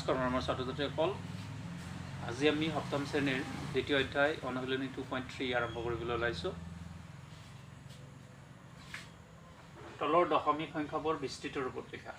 নমস্কাৰ মোৰ ছাত্ৰ-ছাত্ৰীসকল, আজি আমি সপ্তম শ্ৰেণীৰ দ্বিতীয় অধ্যায় অনুশীলনী 2.3 আৰম্ভ কৰিবলৈ ওলাইছোঁ। তলৰ দশমিক সংখ্যাবোৰ বিস্তৃত ৰূপত লিখা।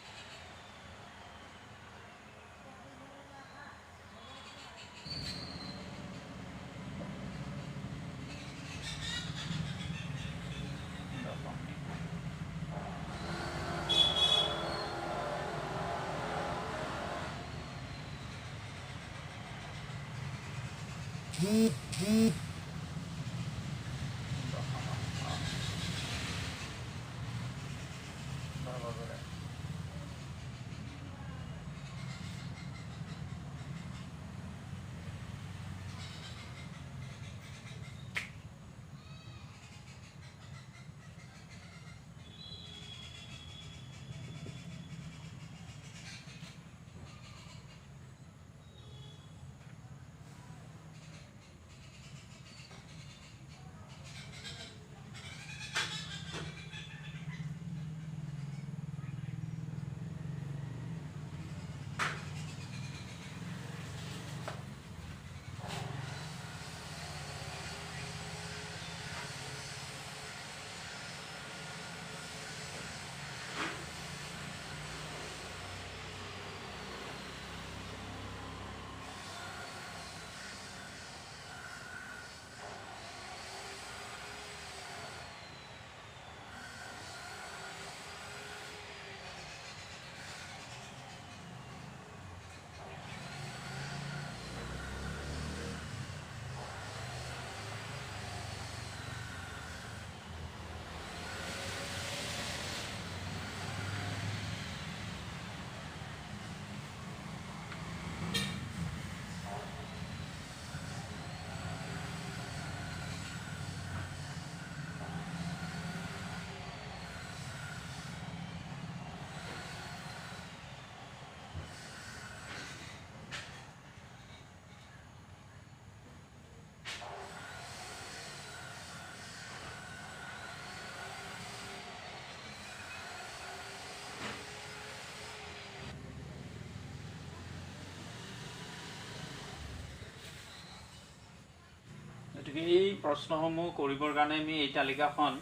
গতিকে এই প্ৰশ্নসমূহ কৰিবৰ কাৰণে আমি এই তালিকাখন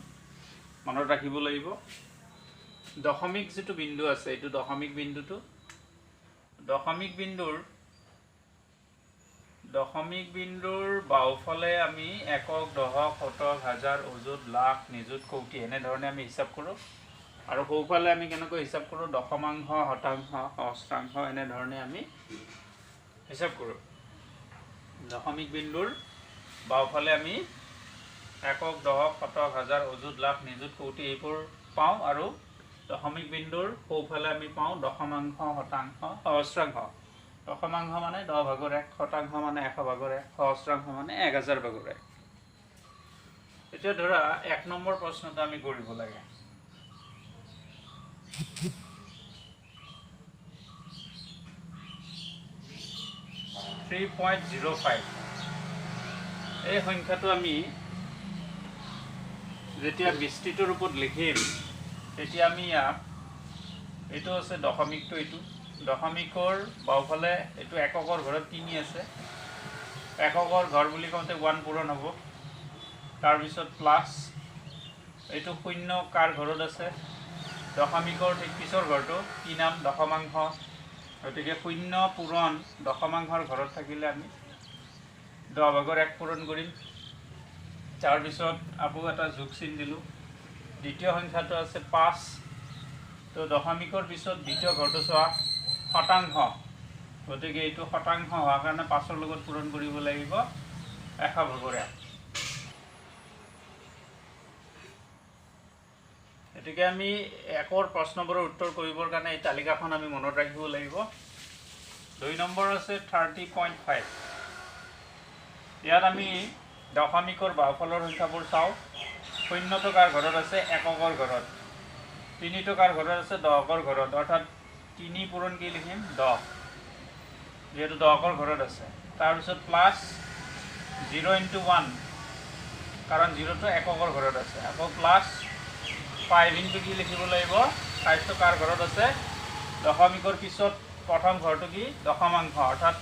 মনত ৰাখিব লাগিব। দশমিক যিটো বিন্দু আছে, এইটো দশমিক বিন্দুটো দশমিক বিন্দুৰ বাওঁফালে আমি একক, দশক, শতক, হাজাৰ, অযুত, লাখ, নিযুত, কৌটি এনেধৰণে আমি হিচাপ কৰোঁ। আৰু সোঁফালে আমি কেনেকৈ হিচাপ কৰোঁ, দশমাংশ, শতাংশ, সহস্ৰাংশ এনেধৰণে আমি হিচাপ কৰোঁ। দশমিক বিন্দুৰ বাওঁফালে আমি একক, দশক, শতক, হাজাৰ, অযুত, লাখ, নিযুত, কৌটি এইবোৰ পাওঁ। আৰু দশমিক বিন্দুৰ সোঁফালে আমি পাওঁ দশমাংশ, শতাংশ, সহস্ৰাংশ। দশমাংশ মানে 10/1, শতাংশ মানে 100/1, সহস্ৰাংশ মানে 1000/1। এতিয়া ধৰা 1 নম্বৰ প্ৰশ্নটো আমি কৰিব লাগে। এই সংখ্যাটো আমি যেতিয়া বিস্তৃত ৰূপত লিখিম তেতিয়া আমি ইয়াক, এইটো আছে দশমিকটো, এইটো দশমিকৰ বাওঁফালে এইটো এককৰ ঘৰত 3 আছে। এককৰ ঘৰ বুলি কওঁতে 1 পূৰণ হ'ব। তাৰপিছত প্লাছ এইটো 0 কাৰ ঘৰত আছে, দশমিকৰ ঠিক পিছৰ ঘৰটো কি নাম, দশমাংশ। গতিকে 0 পূৰণ দশমাংশৰ ঘৰত থাকিলে আমি 10/1 পূৰণ কৰিম। তাৰপিছত আকৌ এটা যোগ চিন দিলোঁ। দ্বিতীয় সংখ্যাটো আছে 5। তো দশমিকৰ পিছত দ্বিতীয় ঘৰটো চোৱা, শতাংশ। গতিকে এইটো শতাংশ হোৱাৰ কাৰণে 5ৰ লগত পূৰণ কৰিব লাগিব 100/1। গতিকে আমি একৰ প্ৰশ্নবোৰৰ উত্তৰ কৰিবৰ কাৰণে এই তালিকাখন আমি মনত ৰাখিব লাগিব। 2 নম্বৰ আছে 30.5। ইয়াত আমি দশমিকৰ বাওঁফালৰ সংখ্যাবোৰ চাওঁ। 0 টকাৰ ঘৰত আছে এককৰ ঘৰত, 3 টকাৰ ঘৰত আছে দশকৰ ঘৰত, অৰ্থাৎ 3 পূৰণ কি লিখিম, 10, যিহেতু দশকৰ ঘৰত আছে। তাৰপিছত প্লাছ 0 × 1, কাৰণ 0টো এককৰ ঘৰত আছে। আকৌ প্লাছ 5 × কি লিখিব লাগিব, 5টো কাৰ ঘৰত আছে, দশমিকৰ পিছত প্ৰথম ঘৰটো কি দশমাংশ অৰ্থাৎ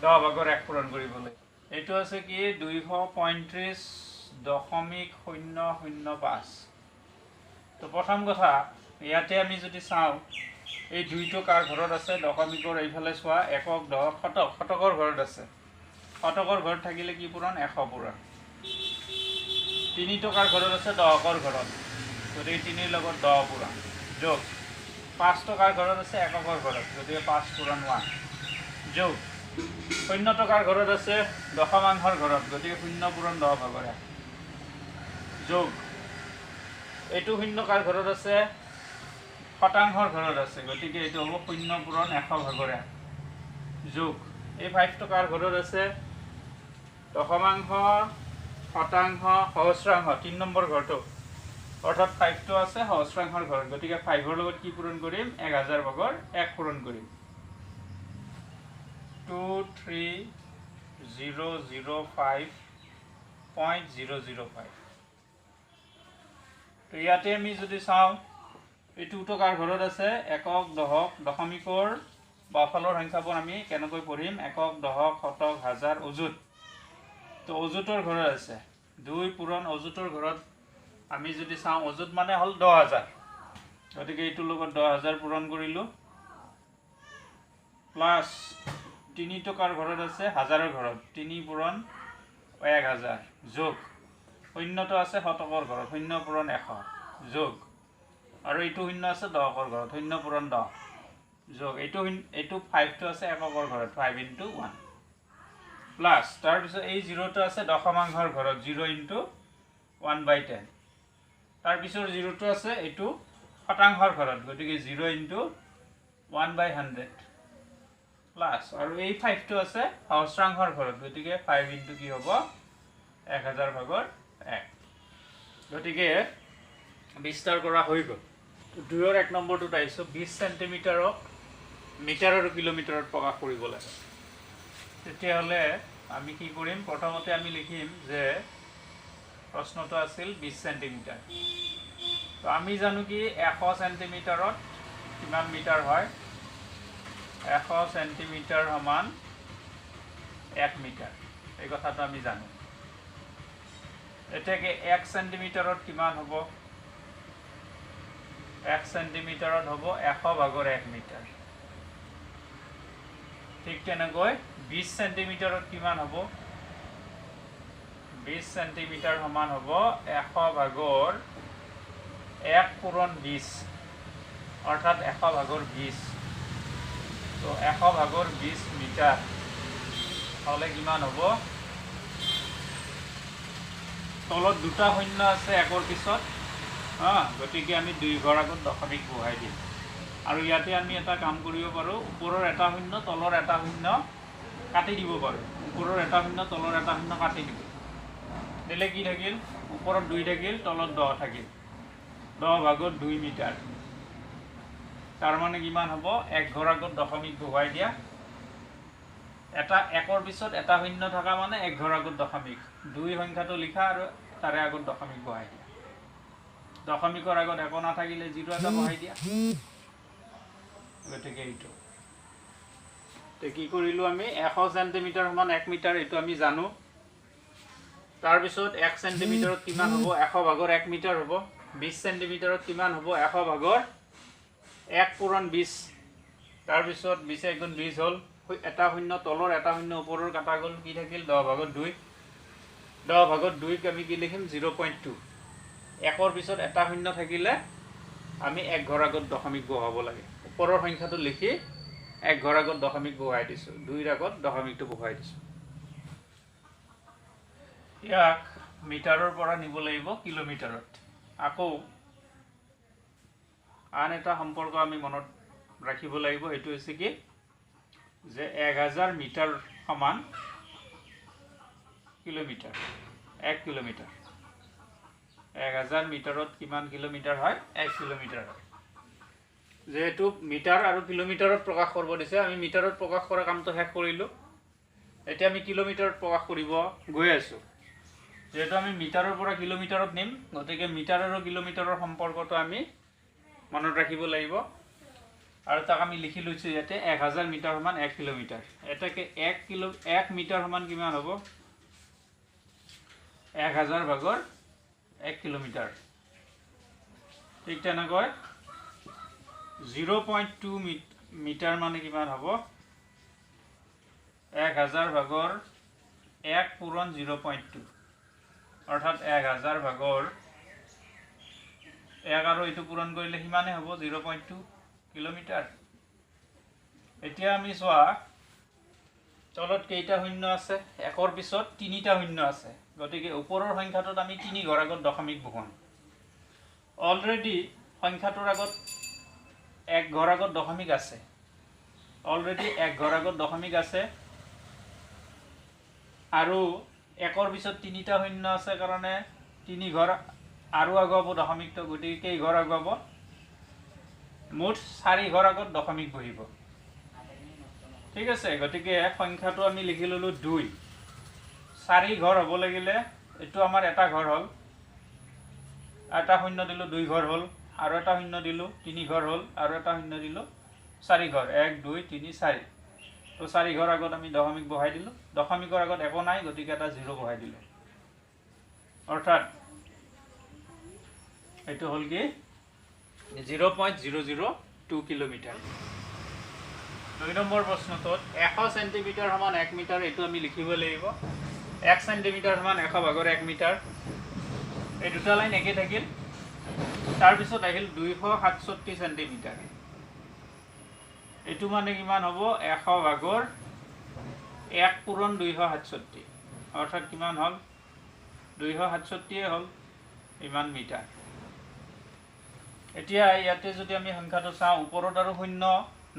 10 ভাগৰ 1 পূৰণ কৰিবলৈ এইটো আছে কি 235.005 তো প্ৰথম কথা ইয়াতে আমি যদি চাওঁ এই দুইটো কাৰ ঘৰত আছে দশমিকৰ এইফালে চোৱা একক দশক শতক শতকৰ ঘৰত আছে শতকৰ ঘৰত থাকিলে কি পূৰণ 100 পূৰণ 3 টকাৰ ঘৰত আছে দশকৰ ঘৰত গতিকে 3 লগত 10 পূৰণ যোগ 5 টকাৰ ঘৰত আছে এককৰ ঘৰত গতিকে 5 পূৰণ 1 যোগ 0 টকাৰ ঘৰত আছে দশমাংশৰ ঘৰত গতিকে 0 পূৰণ 10 ভাগৰ 1 যোগ এইটো 0 কাৰ ঘৰত আছে শতাংশৰ ঘৰত আছে গতিকে এইটো হ'ব 0 পূৰণ 100 ভাগৰ 1 যোগ এই 5 টকাৰ ঘৰত আছে দশমাংশ শতাংশ সহস্ৰাংশ 3 নম্বৰ ঘৰটো অৰ্থাৎ 5 টো আছে সহস্ৰাংশৰ ঘৰত গতিকে 5 ৰ লগত কি পূৰণ কৰিম 1000 ভাগৰ 1 পূৰণ কৰিম 23005.005 তো ইয়াতে আমি যদি চাওঁ এই 2 টকাৰ ঘৰত আছে একক দশক দশমিকৰ বাওঁফালৰ সংখ্যাবোৰ আমি কেনেকৈ পঢ়িম একক দশক শতক হাজাৰ অযুত তো অযুতৰ ঘৰত আছে 2 পূৰণ অযুতৰ ঘৰত আমি যদি চাওঁ অযুত মানে হ'ল 10000 গতিকে এইটোৰ লগত 10000 পূৰণ কৰিলোঁ প্লাছ 3 টকাৰ ঘৰত আছে হাজাৰৰ ঘৰত 3 পূৰণ 1000 যোগ 0 আছে শতকৰ ঘৰত 0 পূৰণ 100 যোগ আৰু এইটো 0 আছে দশকৰ ঘৰত 0 পূৰণ 10 যোগ এইটো 5 টো আছে এককৰ ঘৰত 5 × 1 প্লাছ তাৰপিছত এই 0 টো আছে দশমাংশৰ ঘৰত 0 × 1/10 তাৰপিছত 0 টো আছে এইটো শতাংশৰ ঘৰত গতিকে 0 × 1/100 প্লাছ আৰু এই 5 টো আছে সহস্ৰাংশৰ ঘৰত গতিকে 5 × কি হ'ব 1000 ভাগৰ 1 গতিকে বিস্তাৰ কৰা হৈ গ'ল 2 ৰ 1 নম্বৰটোত আহিছোঁ 20 চেণ্টিমিটাৰক মিটাৰ আৰু কিলোমিটাৰত প্ৰকাশ কৰিব লাগে তেতিয়াহ'লে আমি কি কৰিম প্ৰথমতে আমি লিখিম যে প্ৰশ্নটো আছিল 20 চেণ্টিমিটাৰ তো আমি জানো কি 100 চেণ্টিমিটাৰত কিমান মিটাৰ হয় 100 চেণ্টিমিটাৰ সমান 1 মিটাৰ এই কথাটো আমি জানো এতিয়াকে 1 চেণ্টিমিটাৰত কিমান হ'ব 1 চেণ্টিমিটাৰত হ'ব 100 ভাগৰ 1 মিটাৰ ঠিক তেনেকৈ 20 চেণ্টিমিটাৰত কিমান হ'ব 20 চেণ্টিমিটাৰ সমান হ'ব 100 ভাগৰ 1 পূৰণ 20 অৰ্থাৎ 100 ভাগৰ 20 তো 100 ভাগৰ 20 মিটাৰ হ'লে কিমান হ'ব তলত দুটা শূন্য আছে একৰ পিছত গতিকে আমি 2 ঘৰ আগত দশমিক বহাই দিম আৰু ইয়াতে আমি এটা কাম কৰিব পাৰোঁ ওপৰৰ এটা শূন্য তলৰ এটা শূন্য কাটি দিব পাৰোঁ ওপৰৰ এটা শূন্য তলৰ এটা শূন্য কাটি দিব দিলে কি থাকিল ওপৰত 2 থাকিল তলত 10 থাকিল 10 ভাগত 2 মিটাৰ তাৰ মানে কিমান হ'ব 1 ঘৰ আগত দশমিক বহাই দিয়া এটা একৰ পিছত এটা শূন্য থকা মানে 1 ঘৰ আগত দশমিক 2 সংখ্যাটো লিখা আৰু তাৰে আগত দশমিক বহাই দিয়া দশমিকৰ আগত একো নাথাকিলে 0 এটা বহাই দিয়া গতিকে এইটো তো কি কৰিলোঁ আমি 100 চেণ্টিমিটাৰ সমান 1 মিটাৰ এইটো আমি জানো তাৰপিছত 1 চেণ্টিমিটাৰত কিমান হ'ব 100 ভাগৰ 1 মিটাৰ হ'ব 20 চেণ্টিমিটাৰত কিমান হ'ব 100 ভাগৰ 1 পূৰণ 20 তাৰপিছত 20 × 20 হ'ল এটা শূন্য তলৰ এটা শূন্য ওপৰৰ কাটা গ'ল কি থাকিল 10 ভাগৰ 2 10 ভাগৰ 2 ক আমি কি লিখিম 0.2 একৰ পিছত এটা শূন্য থাকিলে আমি 1 ঘৰ আগত দশমিক বহাব লাগে ওপৰৰ সংখ্যাটো লিখি 1 ঘৰ আগত দশমিক বহাই দিছোঁ 2 ৰ আগত দশমিকটো বহাই দিছোঁ ইয়াক মিটাৰৰ পৰা নিব লাগিব কিলোমিটাৰত আকৌ আন এটা সম্পৰ্ক আমি মনত ৰাখিব লাগিব এইটো হৈছে কি যে 1000 মিটাৰ সমান কিলোমিটাৰ 1 কিলোমিটাৰ 1000 মিটাৰত কিমান কিলোমিটাৰ হয় 1 কিলোমিটাৰ হয় যেহেতু মিটাৰ আৰু কিলোমিটাৰত প্ৰকাশ কৰিব দিছে আমি মিটাৰত প্ৰকাশ কৰা কামটো শেষ কৰিলোঁ এতিয়া আমি কিলোমিটাৰত প্ৰকাশ কৰিব গৈ আছোঁ যেহেতু আমি মিটাৰৰ পৰা কিলোমিটাৰত নিম গতিকে মিটাৰ আৰু কিলোমিটাৰৰ সম্পৰ্কটো আমি মনত ৰাখিব লাগিব আৰু তাক আমি লিখি লৈছোঁ ইয়াতে 1000 মিটাৰ সমান 1 কিলোমিটাৰ। এটাকে 1 মিটাৰ সমান কিমান হ'ব? 1000 ভাগৰ 1 কিলোমিটাৰ। ঠিক তেনেকৈ 0.2 মিটাৰ মানে কিমান হ'ব? 1000 ভাগৰ 1 পূৰণ 0.2, অৰ্থাৎ 1000 ভাগৰ 1 আৰু এইটো পূৰণ কৰিলে সিমানেই হ'ব 0.2 কিলোমিটাৰ। এতিয়া আমি চোৱা তলত কেইটা শূন্য আছে? 1ৰ পিছত 3টা শূন্য আছে, গতিকে ওপৰৰ সংখ্যাটোত আমি 3 ঘৰ আগত দশমিক বহুৱাম। অলৰেডি সংখ্যাটোৰ আগত 1 ঘৰ আগত দশমিক আছে, অলৰেডি 1 ঘৰ আগত দশমিক আছে, আৰু 1ৰ পিছত 3টা শূন্য আছে কাৰণে 3 ঘৰ আৰু আগুৱাব দশমিকটো, গতিকে কেই ঘৰ আগুৱাব? মুঠ 4 ঘৰ আগত দশমিক বহিব। ঠিক আছে, গতিকে সংখ্যাটো আমি লিখি ল'লোঁ 2। 4 ঘৰ হ'ব লাগিলে এইটো আমাৰ এটা ঘৰ হ'ল, এটা শূন্য দিলোঁ 2 ঘৰ হ'ল, আৰু এটা শূন্য দিলোঁ 3 ঘৰ হ'ল, আৰু এটা শূন্য দিলোঁ 4 ঘৰ, 1 2 3 4। তো 4 ঘৰ আগত আমি দশমিক বহাই দিলোঁ, দশমিকৰ আগত একো নাই গতিকে এটা 0 বহাই দিলোঁ, অৰ্থাৎ এইটো হ'ল কি 0.002 কিলোমিটাৰ। 2 নম্বৰ প্ৰশ্নটোত 100 চেণ্টিমিটাৰ সমান 1 মিটাৰ, এইটো আমি লিখিব লাগিব। 1 চেণ্টিমিটাৰ সমান 100 ভাগৰ 1 মিটাৰ, এই দুটা লাইন একে থাকিল। তাৰপিছত আহিল 267 চেণ্টিমিটাৰ, এইটো মানে কিমান হ'ব? 100 ভাগৰ 1 পূৰণ 267, অৰ্থাৎ কিমান হ'ল? 267 হ'ল ইমান মিটাৰ। এতিয়া ইয়াতে যদি আমি সংখ্যাটো চাওঁ, ওপৰত আৰু শূন্য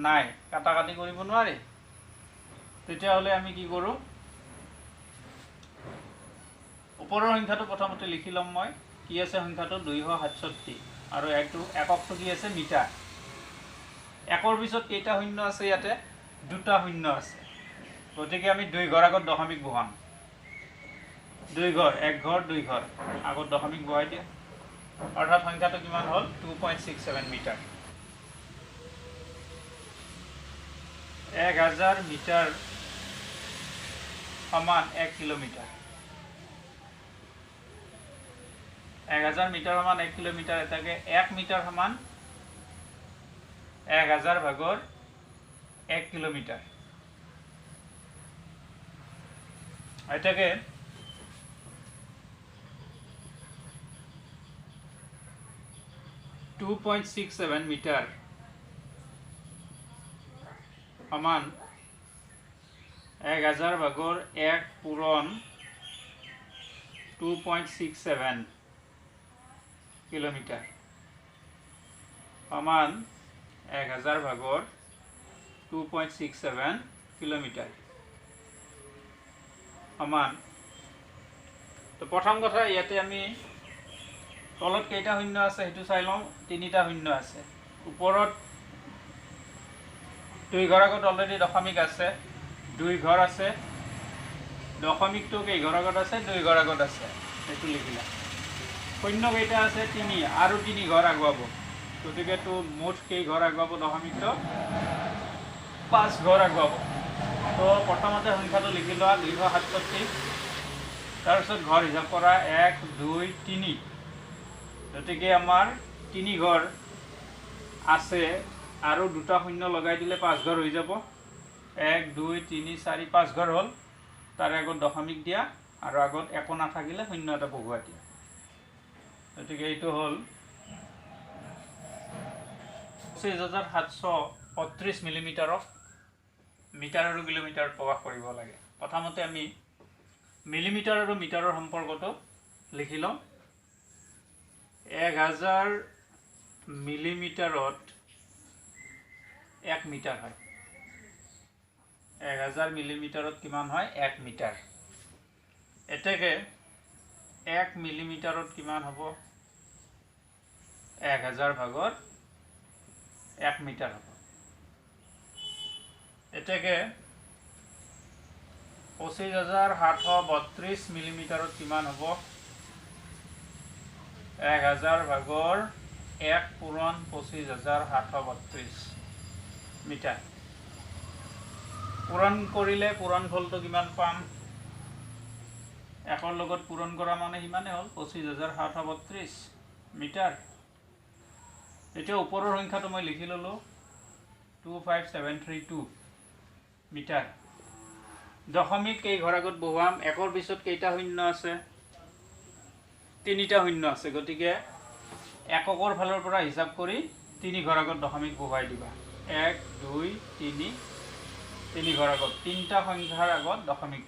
নাই, কাটাকাটি কৰিব নোৱাৰি, তেতিয়াহ'লে আমি কি কৰোঁ? ওপৰৰ সংখ্যাটো প্ৰথমতে লিখি ল'ম মই। কি আছে সংখ্যাটো? 267, আৰু এককটো কি আছে? মিটাৰ। 1ৰ পিছত কেইটা শূন্য আছে? ইয়াতে 2টা শূন্য আছে, গতিকে আমি 2 ঘৰ আগত দশমিক বহাম। 2 ঘৰ, 1 ঘৰ 2 ঘৰ আগত দশমিক বহাই দিয়া, অৰ্থাৎ সংখ্যাটো কিমান হ'ল? 2.67 মিটাৰ। 1000 মিটাৰ সমান 1 কিলোমিটাৰ। 1000 মিটাৰ সমান 1 কিলোমিটাৰ। এটাকে 1 মিটাৰ সমান 1000 ভাগৰ 1 কিলোমিটাৰ। এটাকে 2.67 মিটাৰ সমান 1000 ভাগৰ 1 পূৰণ 2.67 কিলোমিটাৰ সমান 1000 ভাগৰ 2.67 কিলোমিটাৰ সমান। তো প্ৰথম কথা, ইয়াতে আমি তলত কেইটা শূন্য আছে সেইটো চাই লওঁ। 3টা শূন্য আছে, ওপৰত 2 ঘৰ আগত অলৰেডি দশমিক আছে, 2 ঘৰ আছে, দশমিকটো কেই ঘৰ আগত আছে? 2 ঘৰ আগত আছে, সেইটো লিখিলা। শূন্য কেইটা আছে? 3, আৰু 3 ঘৰ আগুৱাব, গতিকে তো মুঠ কেই ঘৰ আগুৱাব? দশমিকটো 5 ঘৰ আগুৱাব। তো প্ৰথমতে সংখ্যাটো লিখি লোৱা 267, তাৰপিছত ঘৰ হিচাপ কৰা 1 2 3, গতিকে আমাৰ 3 ঘৰ আছে, আৰু 2টা শূন্য লগাই দিলে 5 ঘৰ হৈ যাব। 1 2 3 4 5 ঘৰ হ'ল, তাৰে আগত দশমিক দিয়া, আৰু আগত একো নাথাকিলে শূন্য এটা বহুৱাই দিয়া, গতিকে এইটো হ'ল 25732 মিলিমিটাৰক মিটাৰ আৰু কিলোমিটাৰত প্ৰকাশ কৰিব লাগে। প্ৰথমতে আমি মিলিমিটাৰ আৰু মিটাৰৰ সম্পৰ্কটো লিখি লওঁ। 1000 মিলিমিটাৰত 1 মিটাৰ হয়। 1000 মিলিমিটাৰত কিমান হয়? 1 মিটাৰ। এতেকে 1 মিলিমিটাৰত কিমান হ'ব? 1000 ভাগৰ 1 মিটাৰ হ'ব। এতেকে 25732 মিলিমিটাৰত কিমান হ'ব? 1000 ভাগৰ 1 পূৰণ 25732, মিটাৰ। পূৰণ কৰিলে পূৰণফলটো কিমান পাম? 1ৰ লগত পূৰণ কৰা মানে সিমানে হ'ল 25,732 মিটাৰ। এতিয়া ওপৰৰ সংখ্যাটো মই লিখি ল'লোঁ 25732 মিটাৰ। দশমিক কেই ঘৰ আগত বহুৱাম? 1ৰ পিছত কেইটা শূন্য আছে? 3টা শূন্য আছে, গতিকে এককৰ ফালৰ পৰা হিচাপ কৰি 3 ঘৰ আগত দশমিক বহুৱাই দিবা। 1 2 3 3 ঘৰ আগত 3টা সংখ্যাৰ আগত দশমিক,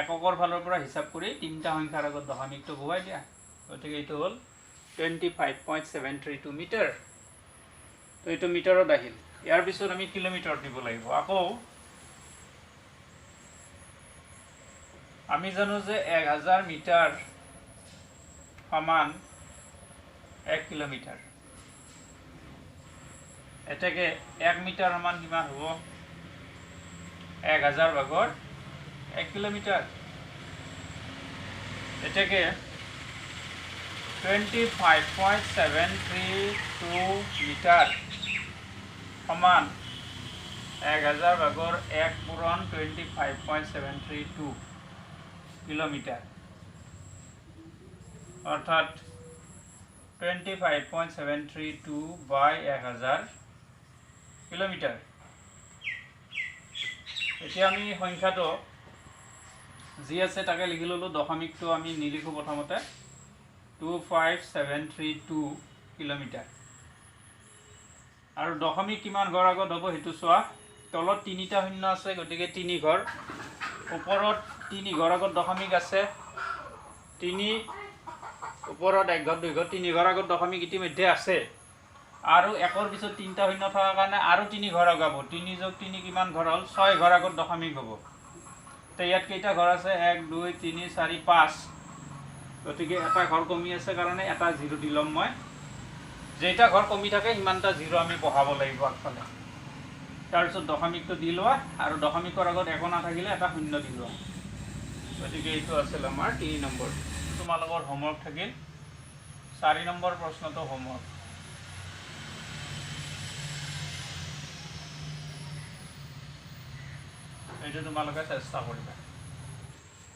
এককৰ ফালৰ পৰা হিচাপ কৰি 3টা সংখ্যাৰ আগত দশমিকটো বহুৱাই দিয়া। গতিকে এইটো হ'ল 25.732 মিটাৰ। তো এইটো মিটাৰত আহিল। ইয়াৰ পিছত আমি কিলোমিটাৰত দিব লাগিব। আকৌ আমি জানো যে 1000 মিটাৰ সমান 1 কিলোমিটাৰ। এতেকে 1 মিটাৰ সমান কিমান হ'ব? 1000 ভাগৰ 1 কিলোমিটাৰ। এতেকে 25.732 মিটাৰ সমান 1000 ভাগৰ 1 পূৰণ 25.732 কিলোমিটাৰ, অৰ্থাৎ 25.732 বাই 1000 কিলোমিটাৰ। এতিয়া আমি সংখ্যাটো যি আছে তাকে লিখি ল'লোঁ। দশমিকটো আমি নিলিখোঁ প্ৰথমতে। 2732 কিলোমিটাৰ। আৰু দশমিক কিমান ঘৰ আগত হ'ব সেইটো চোৱা। তলত 3টা শূন্য আছে, গতিকে 3 ঘৰ। ওপৰত 3 ঘৰ আগত দশমিক আছে। 3 ওপৰত 1 ঘৰ 2 ঘৰ 3 ঘৰ আগত দশমিক ইতিমধ্যে আছে। আৰু 1ৰ পিছত 3টা শূন্য থকাৰ কাৰণে আৰু 3 ঘৰ আগাব। 3 যোগ 3 কিমান ঘৰ হ'ল? 6 ঘৰ আগত দশমিক হ'ব। তো ইয়াত কেইটা ঘৰ আছে? 1 2 3 4 5। গতিকে এটা ঘৰ কমি আছে কাৰণে এটা 0 দি ল'ম মই। যেইটা ঘৰ কমি থাকে সিমানটা 0 আমি বহাব লাগিব আগফালে। তাৰপিছত দশমিকটো দি লোৱা, আৰু দশমিকৰ আগত একো নাথাকিলে এটা শূন্য দি লোৱা। গতিকে এইটো আছিল আমাৰ 3 নম্বৰ। তোমালোকৰ হোমৱৰ্ক থাকিল। 4 নম্বৰ প্ৰশ্নটো হোমৱৰ্ক। এইটো তোমালোকে চেষ্টা কৰিবা।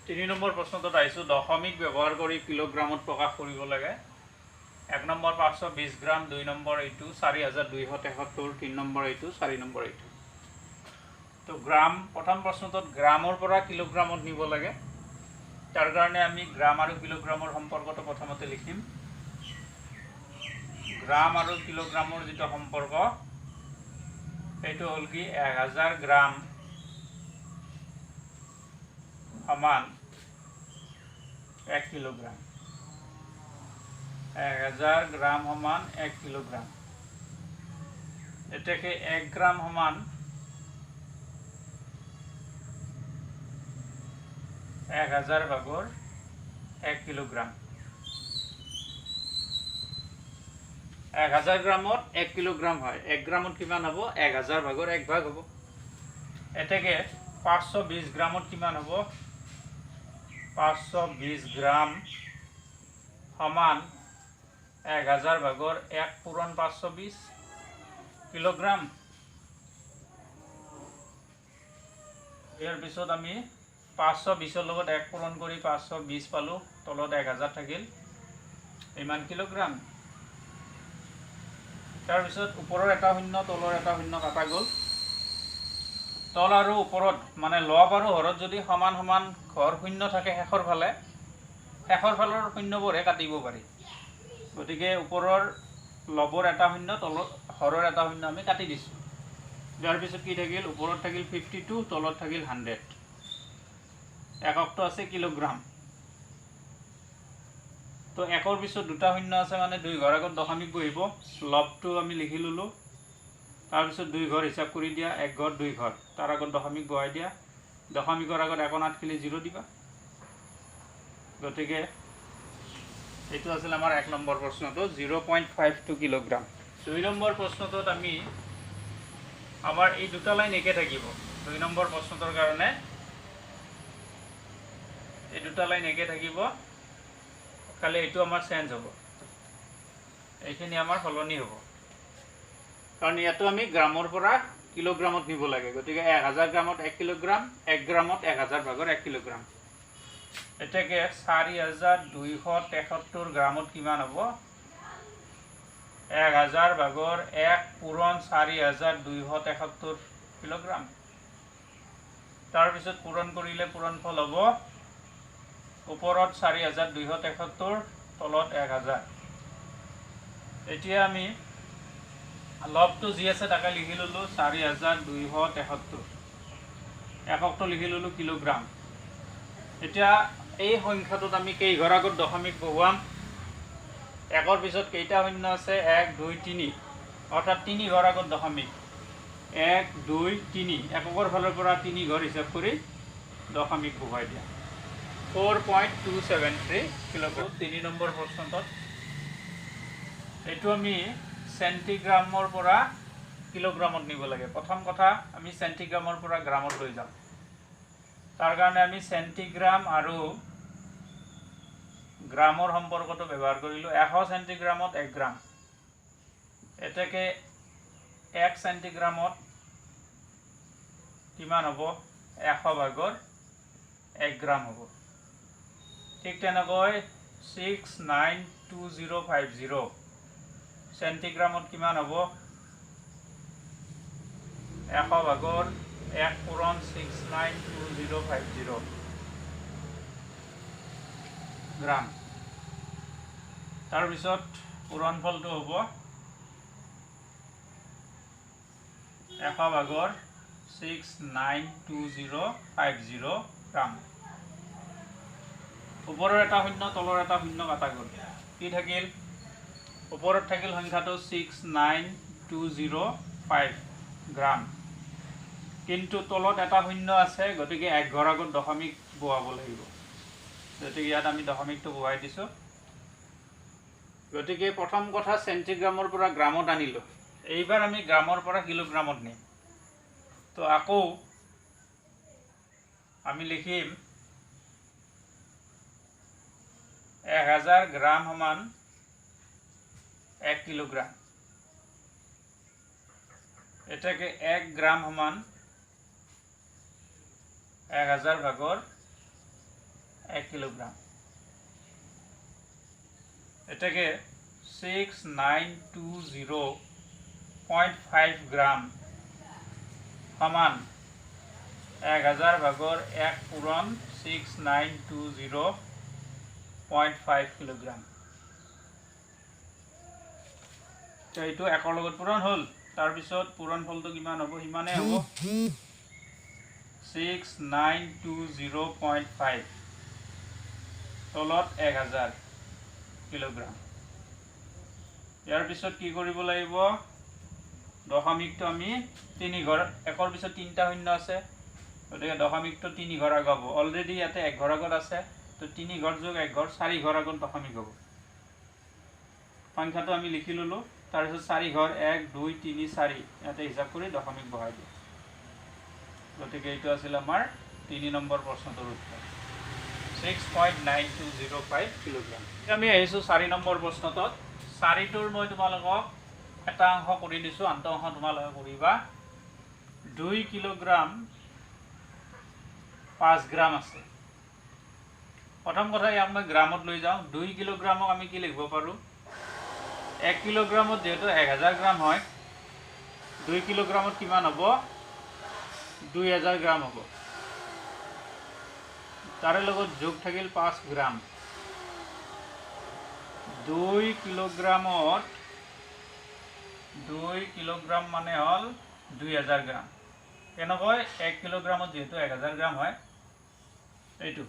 3 নম্বৰ প্ৰশ্নটোত আহিছোঁ। দশমিক ব্যৱহাৰ কৰি কিলোগ্ৰামত প্ৰকাশ কৰিব লাগে। 1 নম্বৰ 520 গ্ৰাম, 2 নম্বৰ এইটো 4273, 3 নম্বৰ এইটো 4 নম্বৰ এইটো। তো গ্ৰাম, প্ৰথম প্ৰশ্নটোত গ্ৰামৰ পৰা কিলোগ্ৰামত নিব লাগে। তাৰ কাৰণে আমি গ্ৰাম আৰু কিলোগ্ৰামৰ সম্পৰ্কটো প্ৰথমতে লিখিম। গ্ৰাম আৰু কিলোগ্ৰামৰ যিটো সম্পৰ্ক সেইটো হ'ল কি 1000 গ্ৰাম সমান 1 কিলোগ্ৰাম। 1000 গ্ৰাম সমান 1 কিলোগ্ৰাম। এতেকে 1 গ্ৰাম সমান 1000 ভাগৰ 1 কিলোগ্ৰাম। 1000 গ্ৰামত 1 কিলোগ্ৰাম হয়। 1 গ্ৰামত কিমান হ'ব? 1000 ভাগৰ 1 ভাগ হ'ব। এতেকে 520 গ্ৰামত কিমান হ'ব? 520 গ্ৰাম সমান 1000 ভাগৰ 1 পূৰণ 520 কিলোগ্ৰাম। ইয়াৰ পিছত আমি 520ৰ লগত 1 পূৰণ কৰি 520 পালোঁ। তলত 1000 থাকিল, ইমান কিলোগ্ৰাম। তাৰপিছত ওপৰৰ এটা শূন্য, তলৰ এটা শূন্য কাটা গ'ল। তল আৰু ওপৰত মানে লব আৰু হৰত যদি সমান সমান ঘৰ শূন্য থাকে শেষৰ ফালৰ শূন্যবোৰহে কাটিব পাৰি। গতিকে ওপৰৰ লবৰ এটা শূন্য, তলৰ হৰৰ এটা শূন্য আমি কাটি দিছোঁ। ইয়াৰ পিছত কি থাকিল? ওপৰত থাকিল 52, তলত থাকিল 100। এককটো আছে কিলোগ্ৰাম। তো 1ৰ পিছত 2টা শূন্য আছে মানে 2 ঘৰ আগত দশমিক বহিব। লবটো আমি লিখি ল'লোঁ। তাৰপিছত 2 ঘৰ হিচাপ কৰি দিয়া, 1 ঘৰ 2 ঘৰ, তাৰ আগত দশমিক বহাই দিয়া। দশমিকৰ আগত একো নাথাকিলে 0 দিবা। গতিকে এইটো আছিল আমাৰ 1 নম্বৰ প্ৰশ্নটো 0.52 কিলোগ্ৰাম। 2 নম্বৰ প্ৰশ্নটোত আমি আমাৰ এই দুটা লাইন একে থাকিব। 2 নম্বৰ প্ৰশ্নটোৰ কাৰণে এই দুটা লাইন একে থাকিব, খালি এইটো আমাৰ চেঞ্জ হ'ব, এইখিনি আমাৰ সলনি হ'ব। কাৰণ ইয়াতো আমি গ্ৰামৰ পৰা কিলোগ্ৰামত নিব লাগে, গতিকে 1000 গ্ৰামত 1 কিলোগ্ৰাম, 1 গ্ৰামত 1000 ভাগৰ 1 কিলোগ্ৰাম। এতেকে 4273 গ্ৰামত কিমান হ'ব? 1000 ভাগৰ 1 পূৰণ 4273 কিলোগ্ৰাম। তাৰপিছত পূৰণ কৰিলে পূৰণফল হ'ব ওপৰত 4273, তলত 1000। এতিয়া আমি লবটো যি আছে তাকে লিখি ল'লোঁ 4273, এককটো লিখি ল'লোঁ কিলোগ্ৰাম। এতিয়া এই সংখ্যাটোত আমি কেইঘৰ আগত দশমিক বহুৱাম? একৰ পিছত কেইটা শূন্য আছে? 1 2 3, অৰ্থাৎ 3 ঘৰ আগত দশমিক 1 2 3, এককৰ ফালৰ পৰা 3 ঘৰ হিচাপ কৰি দশমিক বহুৱাই দিয়া। 4.273 কিলোগ্ৰাম। 3 নম্বৰ প্ৰশ্নটোত এইটো আমি চেণ্টিগ্ৰামৰ পৰা কিলোগ্ৰামত নিব লাগে। প্ৰথম কথা আমি চেণ্টিগ্ৰামৰ পৰা গ্ৰামত লৈ যাম। তাৰ কাৰণে আমি চেণ্টিগ্ৰাম আৰু গ্ৰামৰ সম্পৰ্কটো ব্যৱহাৰ কৰিলোঁ। 100 চেণ্টিগ্ৰামত 1 গ্ৰাম। এতেকে 1 চেণ্টিগ্ৰামত কিমান হ'ব? 100 ভাগৰ 1 গ্ৰাম হ'ব। ঠিক তেনেকৈ 692050 চেণ্টিগ্ৰামত কিমান হ'ব? 100 ভাগৰ 1 পূৰণ 692050 গ্ৰাম। তাৰপিছত পূৰণফলটো হ'ব 100 ভাগৰ 692050 গ্ৰাম। ওপৰৰ এটা শূন্য, তলৰ এটা শূন্য কাটা গ'ল। কি থাকিল? ওপৰত থাকিল সংখ্যাটো 69205 গ্ৰাম, কিন্তু তলত এটা শূন্য আছে, গতিকে 1 ঘৰ আগত দশমিক বহুৱাব লাগিব। গতিকে ইয়াত আমি দশমিকটো বহুৱাই দিছোঁ। গতিকে প্ৰথম কথা চেণ্টিগ্ৰামৰ পৰা গ্ৰামত আনিলোঁ। এইবাৰ আমি গ্ৰামৰ পৰা কিলোগ্ৰামত নিম। তো আকৌ আমি লিখিম 1000 গ্ৰাম সমান 1 কিলোগ্ৰাম। এটাকে 1 গ্ৰাম সমান 1000 ভাগৰ 1 কিলোগ্ৰাম। এটাকে 6920.5 গ্ৰাম সমান 1000 ভাগৰ 1 পূৰণ 6920.5 কিলোগ্ৰাম। তো এইটো একৰ লগত পূৰণ হ'ল। তাৰপিছত পূৰণফলটো কিমান হ'ব? সিমানেই হ'ব 6920.5, তলত 1000 কিলোগ্ৰাম। ইয়াৰ পিছত কি কৰিব লাগিব? দশমিকটো আমি 3 ঘৰ, একৰ পিছত 3টা শূন্য আছে, গতিকে দশমিকটো 3 ঘৰ আগত হ'ব। অলৰেডি ইয়াতে 1 ঘৰ আগত আছে, তো 3 ঘৰ যোগ 1 ঘৰ 4 ঘৰ আগত দশমিক হ'ব। সংখ্যাটো আমি লিখি ল'লোঁ। তাৰপিছত 4 ঘৰ 1 2 3 4 ইয়াতে হিচাপ কৰি দশমিক বহাই দিওঁ। গতিকে এইটো আছিল আমাৰ 3 নম্বৰ প্ৰশ্নটোৰ উত্তৰ, 6.9205 কিলোগ্ৰাম। আমি আহিছোঁ 4 নম্বৰ প্ৰশ্নটোত। 4টোৰ মই তোমালোকক এটা অংশ কৰি দিছোঁ, আনটো অংশ তোমালোকে কৰিবা। 2 কিলোগ্ৰাম 5 গ্ৰাম আছে। প্ৰথম কথা ইয়াক মই গ্ৰামত লৈ যাওঁ। 2 কিলোগ্ৰামক আমি কি লিখিব পাৰোঁ? 1 কিলোগ্ৰামত যেহেতু 1000 গ্ৰাম হয়, 2 কিলোগ্ৰামত কিমান হ'ব? 2000 গ্ৰাম হ'ব। তাৰে লগত যোগ থাকিল 5 গ্ৰাম। 2 কিলোগ্ৰামত 2 কিলোগ্ৰাম মানে হ'ল 2000 গ্ৰাম। কেনেকৈ? 1 কিলোগ্ৰামত যেহেতু 1000 গ্ৰাম হয়, এইটো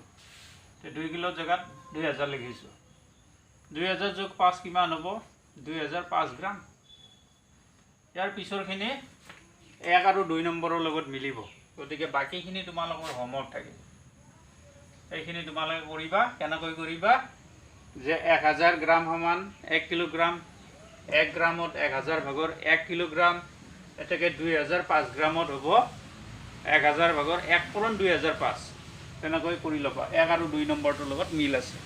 2 কিলোৰ জেগাত 2000 লিখিছোঁ। 2000 যোগ 5 কিমান হ'ব? 2005 গ্ৰাম। ইয়াৰ পিছৰখিনি 1 আৰু 2 নম্বৰৰ লগত মিলিব, গতিকে বাকীখিনি তোমালোকৰ হোমৱৰ্ক থাকে, এইখিনি তোমালোকে কৰিবা। কেনেকৈ কৰিবা? যে 1000 গ্ৰাম সমান 1 কিলোগ্ৰাম, 1 গ্ৰামত 1000 ভাগৰ 1 কিলোগ্ৰাম, এটাকে 2005 গ্ৰামত হ'ব 1000 ভাগৰ 1 পূৰণ 2005। তেনেকৈ কৰি ল'বা। 1 আৰু 2 নম্বৰটোৰ লগত মিল আছে।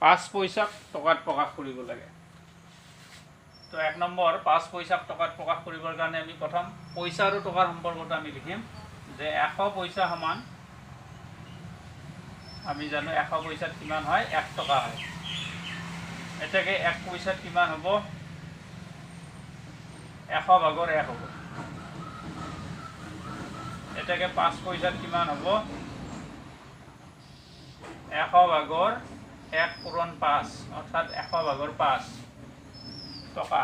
5 পইচাক টকাত প্ৰকাশ কৰিব লাগে। তো তো 1 নম্বৰ 5 পইচাক টকাত প্ৰকাশ কৰিবৰ কাৰণে আমি প্ৰথম পইচা আৰু টকাৰ সম্পৰ্কটো আমি লিখিম যে 100 পইচা সমান আমি জানো 100 পইচাত কিমান হয় 1 টকা হয় এটাকে 1 পইচাত কিমান হ'ব 100 ভাগৰ 1 হ'ব এটাকে 5 পইচাত কিমান হ'ব 100 ভাগৰ 1 পূৰণ 5 অৰ্থাৎ 100 ভাগৰ 5 টকা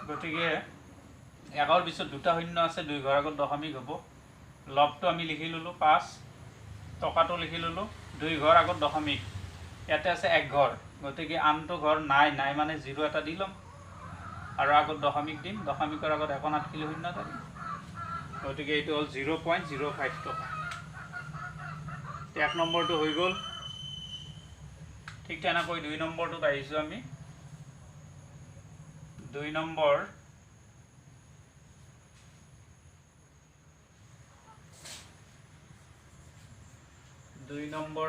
গতিকে 1ৰ পিছত দুটা শূন্য আছে 2 ঘৰ আগত দশমিক হ'ব লবটো আমি লিখি ললো 5 টকাটো লিখি ললো 2 ঘৰ আগত দশমিক ইয়াতে আছে 1 ঘৰ গতিকে আনটো ঘৰ নাই নাই মানে 0 এটা দি লম আৰু আগত দশমিক দিম দশমিকৰ আগত 1 নাথাকিলে শূন্য এটা দিম গতিকে এইটো হ'ল 0.05 টকা 1 নম্বৰটো হৈ গ'ল ঠিক তেনেকৈ 2 নম্বৰটোত আহিছোঁ আমি 2 নম্বৰ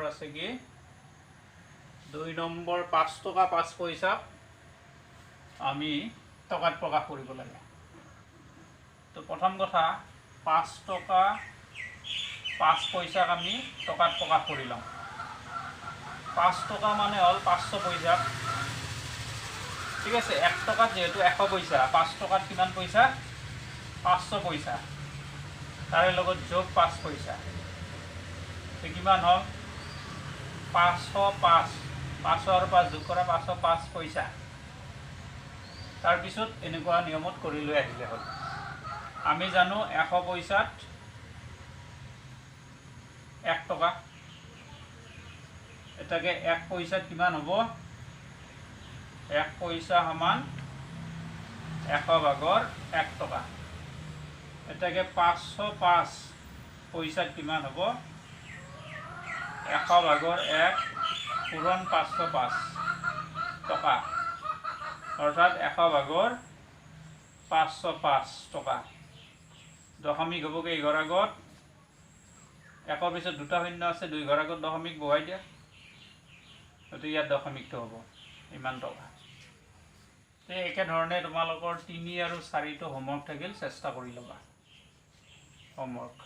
আছে কি 2 নম্বৰ 5 টকা 5 পইচা আমি টকাত প্ৰকাশ কৰিব লাগে তো প্ৰথম কথা 5 টকা 5 পইচাক আমি টকাত প্ৰকাশ কৰি লওঁ 5 টকা মানে হ'ল 500 পইচা ঠিক আছে 1 টকাত যেহেতু 100 পইচা 5 টকাত কিমান পইচা 500 পইচা তাৰে লগত যোগ 5 পইচা তো কিমান হ'ল 505 500 আৰু 5 যোগ কৰা 505 পইচা তাৰপিছত এনেকুৱা নিয়মত কৰি লৈ আহিলে হ'ল আমি জানো 100 পইচাত 1 টকা এটাকে 1 পইচাত কিমান হ'ব 1 পইচা সমান 100 ভাগৰ 1 টকা এটাকে 505 পইচাত কিমান হ'ব 100 ভাগৰ 1 পূৰণ 505 টকা অৰ্থাৎ 100 ভাগৰ 505 টকা দশমিক হ'ব কি ঘৰ আগত 1ৰ পিছত দুটা শূন্য আছে 2 ঘৰ আগত দশমিক বহাই দিয়া গতিকে ইয়াত দশমিকটো হ'ব ইমান টকা একেধৰণে তোমালোকৰ 3 আৰু 4টো হোমৱৰ্ক থাকিল চেষ্টা কৰি ল'বা হোমৱৰ্ক